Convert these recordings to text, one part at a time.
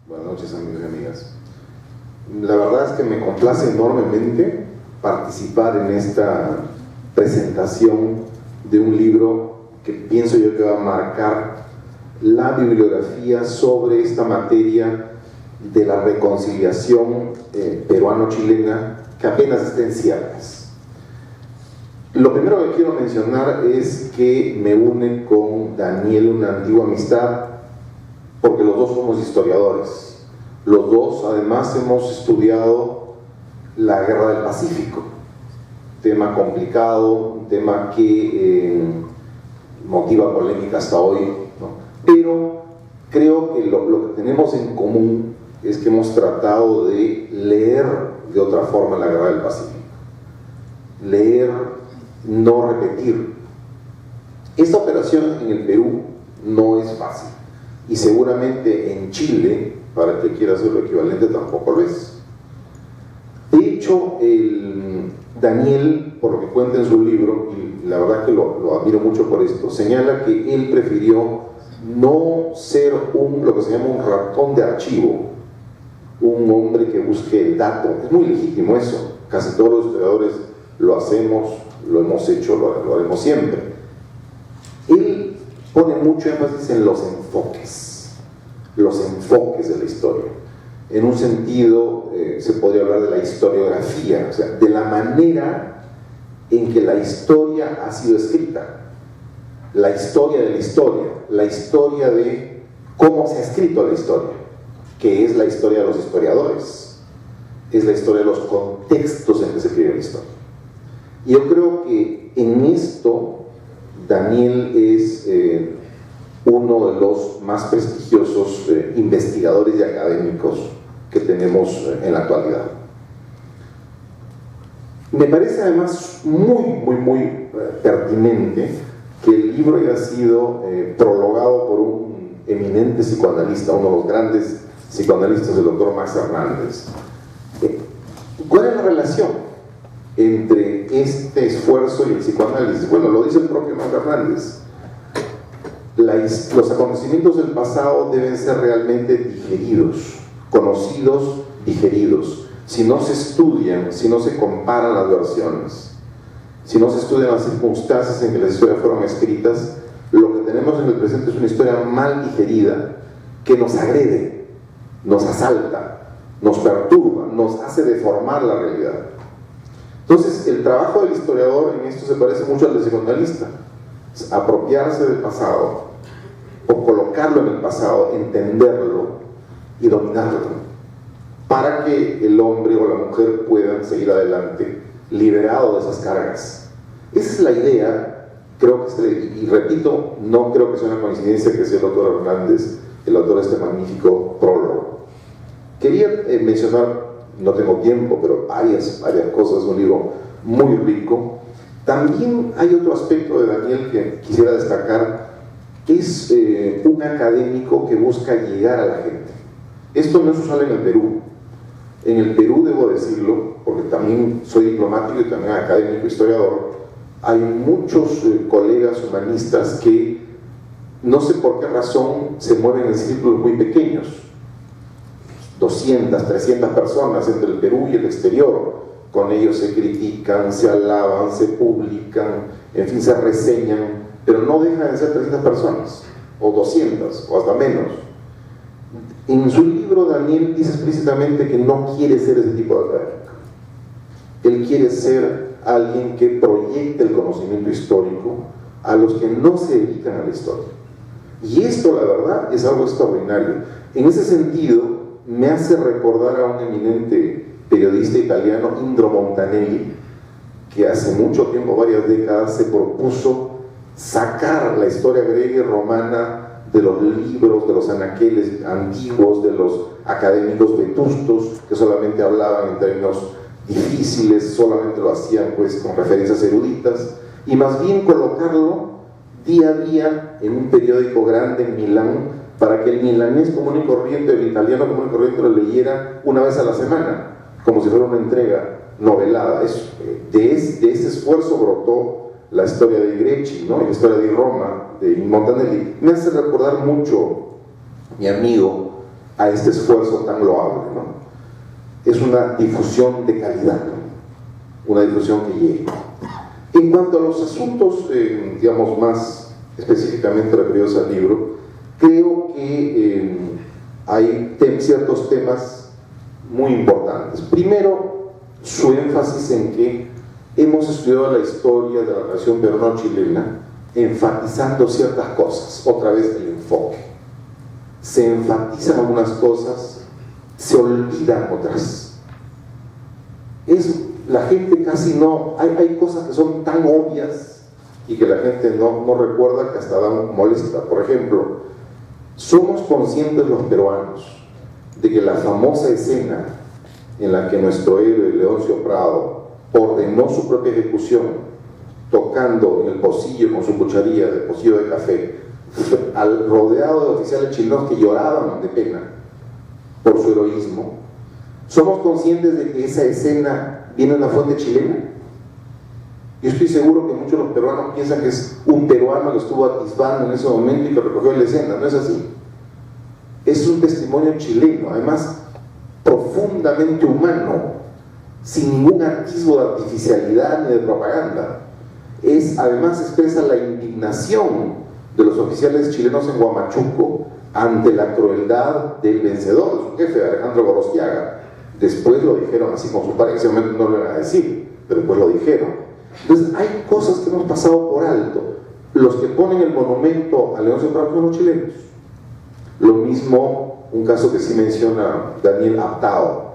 Buenas noches, amigos y amigas. La verdad es que me complace enormemente participar en esta presentación de un libro que pienso yo que va a marcar la bibliografía sobre esta materia de la reconciliación peruano-chilena que apenas está en ciernes. Lo primero que quiero mencionar es que me une con Daniel una antigua amistad, porque los dos somos historiadores. Los dos además hemos estudiado la Guerra del Pacífico, tema complicado, un tema que motiva polémica hasta hoy, ¿no? Pero creo que lo que tenemos en común es que hemos tratado de leer de otra forma la Guerra del Pacífico. Leer, no repetir. Esta operación en el Perú no es fácil, y seguramente en Chile, para el que quiera hacer lo equivalente, tampoco lo es. De hecho, Daniel, por lo que cuenta en su libro, y la verdad que lo admiro mucho por esto, señala que él prefirió no ser lo que se llama un ratón de archivo, un hombre que busque el dato. Es muy legítimo eso, casi todos los historiadores lo hacemos, lo hemos hecho, lo haremos siempre. Él pone mucho énfasis en los enfoques de la historia. En un sentido, se podría hablar de la historiografía, o sea, de la manera en que la historia ha sido escrita, la historia de la historia, la historia de cómo se ha escrito la historia, que es la historia de los historiadores, es la historia de los contextos en que se escribe la historia. Y yo creo que en esto Daniel es uno de los más prestigiosos investigadores y académicos que tenemos en la actualidad. Me parece además muy pertinente que el libro haya sido prologado por un eminente psicoanalista, uno de los grandes psicoanalistas, el doctor Max Hernández. ¿Cuál es la relación entre este esfuerzo y el psicoanálisis? Bueno, lo dice el propio Max Hernández. Los acontecimientos del pasado deben ser realmente digeridos, conocidos, digeridos. Si no se estudian, si no se comparan las versiones, si no se estudian las circunstancias en que las historias fueron escritas, lo que tenemos en el presente es una historia mal digerida que nos agrede, nos asalta, nos perturba, nos hace deformar la realidad. Entonces, el trabajo del historiador en esto se parece mucho al del psicoanalista: apropiarse del pasado o colocarlo en el pasado, entenderlo y dominarlo, para que el hombre o la mujer puedan seguir adelante liberado de esas cargas. Esa es la idea. Creo que, y repito, no creo que sea una coincidencia que sea el doctor Hernández el autor de este magnífico prólogo. Quería mencionar, no tengo tiempo, pero varias cosas, un libro muy rico. También hay otro aspecto de Daniel que quisiera destacar: es un académico que busca llegar a la gente. Esto no es usual en el Perú. En el Perú, debo decirlo, porque también soy diplomático y también académico historiador, hay muchos colegas humanistas que no sé por qué razón se mueven en círculos muy pequeños, 200, 300 personas entre el Perú y el exterior. Con ellos se critican, se alaban, se publican, en fin, se reseñan, pero no dejan de ser 300 personas, o 200, o hasta menos. En su libro, Daniel dice explícitamente que no quiere ser ese tipo de académico. Él quiere ser alguien que proyecte el conocimiento histórico a los que no se dedican a la historia. Y esto, la verdad, es algo extraordinario. En ese sentido, me hace recordar a un eminente periodista italiano, Indro Montanelli, que hace mucho tiempo, varias décadas, se propuso sacar la historia griega y romana de los libros, de los anaqueles antiguos, de los académicos vetustos, que solamente hablaban en términos difíciles, solamente lo hacían pues con referencias eruditas, y más bien colocarlo día a día en un periódico grande en Milán, para que el milanés común y corriente, el italiano común y corriente, lo leyera una vez a la semana, como si fuera una entrega novelada. De ese esfuerzo brotó la historia de Greci, ¿no? Y la historia de Roma, de Montanelli. Me hace recordar mucho mi amigo a este esfuerzo tan loable, ¿no? Es una difusión de calidad, ¿no? Una difusión que llegue. En cuanto a los asuntos, digamos, más específicamente referidos al libro, creo que hay ciertos temas muy importantes. Primero, su énfasis en que hemos estudiado la historia de la relación peruano-chilena enfatizando ciertas cosas, otra vez el enfoque. Se enfatizan algunas cosas, se olvidan otras. La gente casi no, hay cosas que son tan obvias y que la gente no recuerda, que hasta dan molesta. Por ejemplo, somos conscientes los peruanos de que la famosa escena en la que nuestro héroe Leoncio Prado ordenó su propia ejecución tocando en el pocillo con su cucharilla de pocillo de café, rodeado de oficiales chilenos que lloraban de pena por su heroísmo, ¿somos conscientes de que esa escena viene de una fuente chilena? Yo estoy seguro que muchos de los peruanos piensan que es un peruano que estuvo atisbando en ese momento y que recogió la escena. No es así. Es un testimonio chileno, además profundamente humano, sin ningún atisbo de artificialidad ni de propaganda. Además expresa la indignación de los oficiales chilenos en Huamachuco ante la crueldad del vencedor, su jefe, Alejandro Gorostiaga. Después lo dijeron así con su padre, en ese momento no lo iban a decir, pero después lo dijeron. Entonces hay cosas que hemos pasado por alto. Los que ponen el monumento a Leoncio Prado son los chilenos. Lo mismo, un caso que sí menciona Daniel Aptao,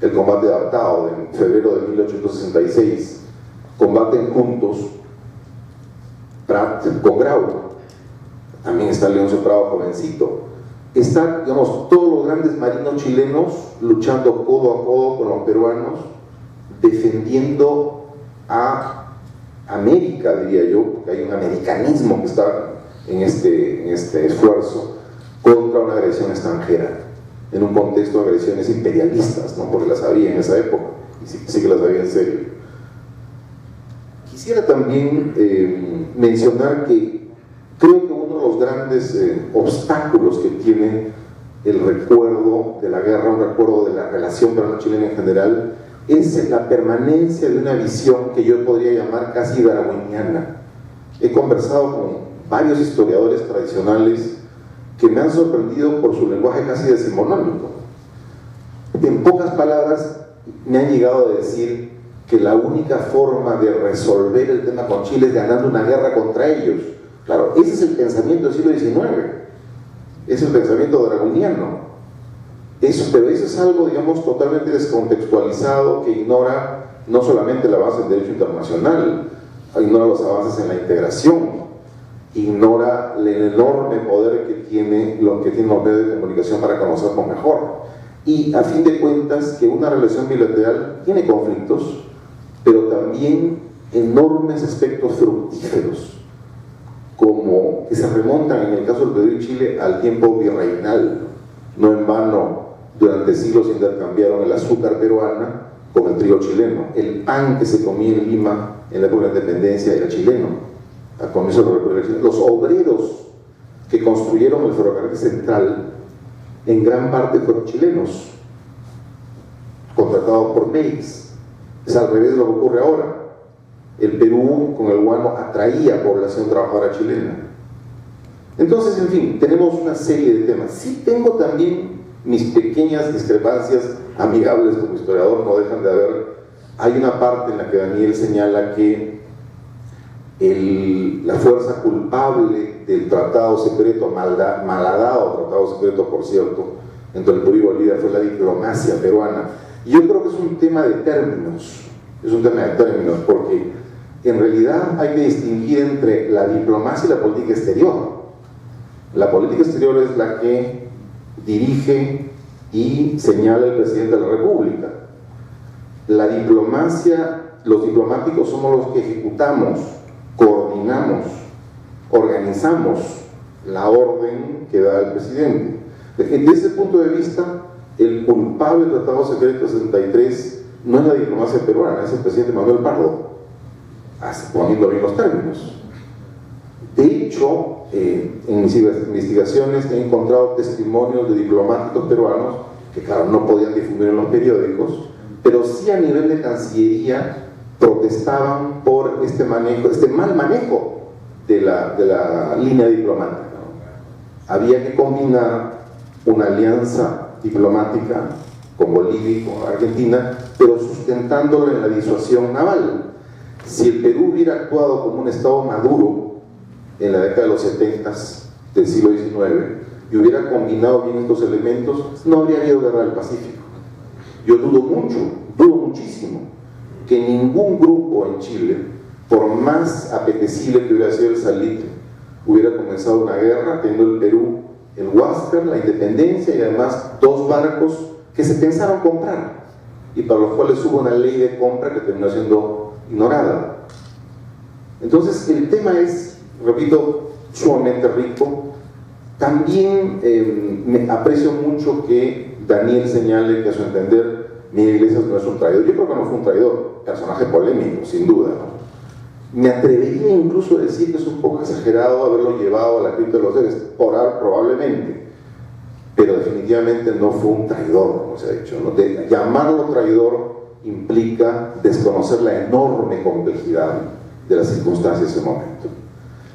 el combate de Aptao en febrero de 1866. Combaten juntos Prat con Grau. También está Leoncio Prado jovencito. Están, digamos, todos los grandes marinos chilenos luchando codo a codo con los peruanos, defendiendo a América, diría yo, porque hay un americanismo que está en este esfuerzo contra una agresión extranjera, en un contexto de agresiones imperialistas, ¿no? Porque las había en esa época, y sí que las había en serio. Quisiera también mencionar que creo que uno de los grandes obstáculos que tiene el recuerdo de la guerra, un recuerdo de la relación peruano-chilena en general, es la permanencia de una visión que yo podría llamar casi darwiniana. He conversado con varios historiadores tradicionales que me han sorprendido por su lenguaje casi decimonónico. En pocas palabras, me han llegado a decir que la única forma de resolver el tema con Chile es ganando una guerra contra ellos. Claro, ese es el pensamiento del siglo XIX, es el pensamiento dragoniano. Pero eso es algo, digamos, totalmente descontextualizado, que ignora no solamente el avance del derecho internacional, ignora los avances en la integración, ignora el enorme poder que tienen los medios de comunicación para conocernos mejor. Y a fin de cuentas, que una relación bilateral tiene conflictos, pero también enormes aspectos fructíferos, como que se remontan, en el caso del Perú y Chile, al tiempo virreinal. No en vano, durante siglos intercambiaron el azúcar peruana con el trigo chileno. El pan que se comía en Lima en la época de la independencia era chileno, al comienzo de la República Chilena. Los obreros que construyeron el ferrocarril central en gran parte fueron chilenos, contratados por Meix. Es al revés de lo que ocurre ahora. El Perú con el guano atraía población trabajadora chilena. Entonces, en fin, tenemos una serie de temas. Sí tengo también mis pequeñas discrepancias amigables como historiador, no dejan de haber. Hay una parte en la que Daniel señala que la fuerza culpable del tratado secreto, malhadado tratado secreto, por cierto, entre el Perú y Bolivia, fue la diplomacia peruana. Y yo creo que es un tema de términos, porque en realidad hay que distinguir entre la diplomacia y la política exterior. La política exterior es la que dirige y señala el presidente de la República. La diplomacia, los diplomáticos somos los que ejecutamos, coordinamos, organizamos la orden que da el presidente. Desde ese punto de vista, el culpable del Tratado Secreto 63 no es la diplomacia peruana, es el presidente Manuel Pardo, poniendo bien los términos. De hecho, en mis investigaciones he encontrado testimonios de diplomáticos peruanos que, claro, no podían difundir en los periódicos, pero sí a nivel de Cancillería protestaban por este mal manejo de la línea diplomática. Había que combinar una alianza diplomática con Bolivia y con Argentina, pero sustentándolo en la disuasión naval. Si el Perú hubiera actuado como un Estado maduro en la década de los 70 del siglo XIX y hubiera combinado bien estos elementos, no habría habido guerra del Pacífico. Yo dudo muchísimo que ningún grupo en Chile, por más apetecible que hubiera sido el salitre, hubiera comenzado una guerra teniendo el Perú el Huáscar, la independencia y además 2 barcos que se pensaron comprar y para los cuales hubo una ley de compra que terminó siendo ignorada. Entonces el tema es, repito, sumamente rico. También me aprecio mucho que Daniel señale que a su entender Miguel Iglesias no es un traidor. Yo creo que no fue un traidor, personaje polémico, sin duda, ¿no? Me atrevería incluso a decir que es un poco exagerado haberlo llevado a la cripta de los héroes, probablemente, pero definitivamente no fue un traidor, como se ha dicho, ¿no? Llamarlo traidor implica desconocer la enorme complejidad de las circunstancias de ese momento.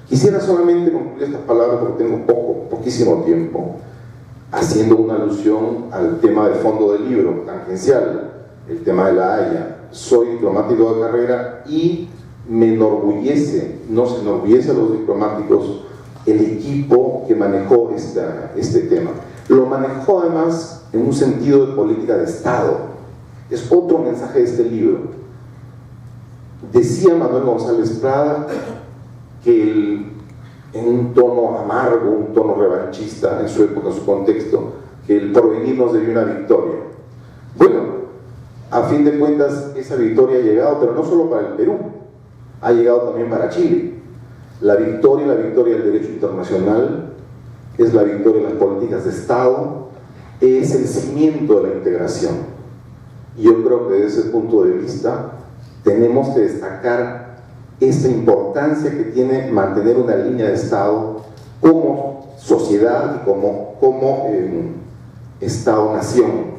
Quisiera solamente concluir estas palabras porque tengo poquísimo tiempo, haciendo una alusión al tema de fondo del libro, tangencial, el tema de La Haya. Soy diplomático de carrera y me enorgullece, nos enorgullece a los diplomáticos el equipo que manejó este tema. Lo manejó además en un sentido de política de Estado. Es otro mensaje de este libro. Decía Manuel González Prada que en un tono amargo, un tono revanchista en su época, en su contexto, que el porvenir nos debió una victoria. Bueno, a fin de cuentas esa victoria ha llegado, pero no solo para el Perú, ha llegado también para Chile. La victoria del derecho internacional es la victoria de las políticas de Estado, es el cimiento de la integración. Y yo creo que desde ese punto de vista tenemos que destacar esta importancia que tiene mantener una línea de Estado como sociedad y como Estado-nación.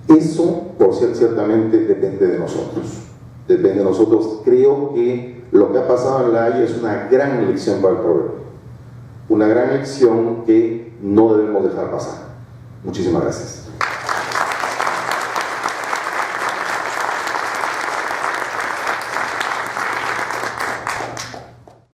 Eso, por ciertamente, depende de nosotros. Depende de nosotros. Creo que lo que ha pasado en La Haya es una gran lección para el pueblo. Una gran lección que no debemos dejar pasar. Muchísimas gracias.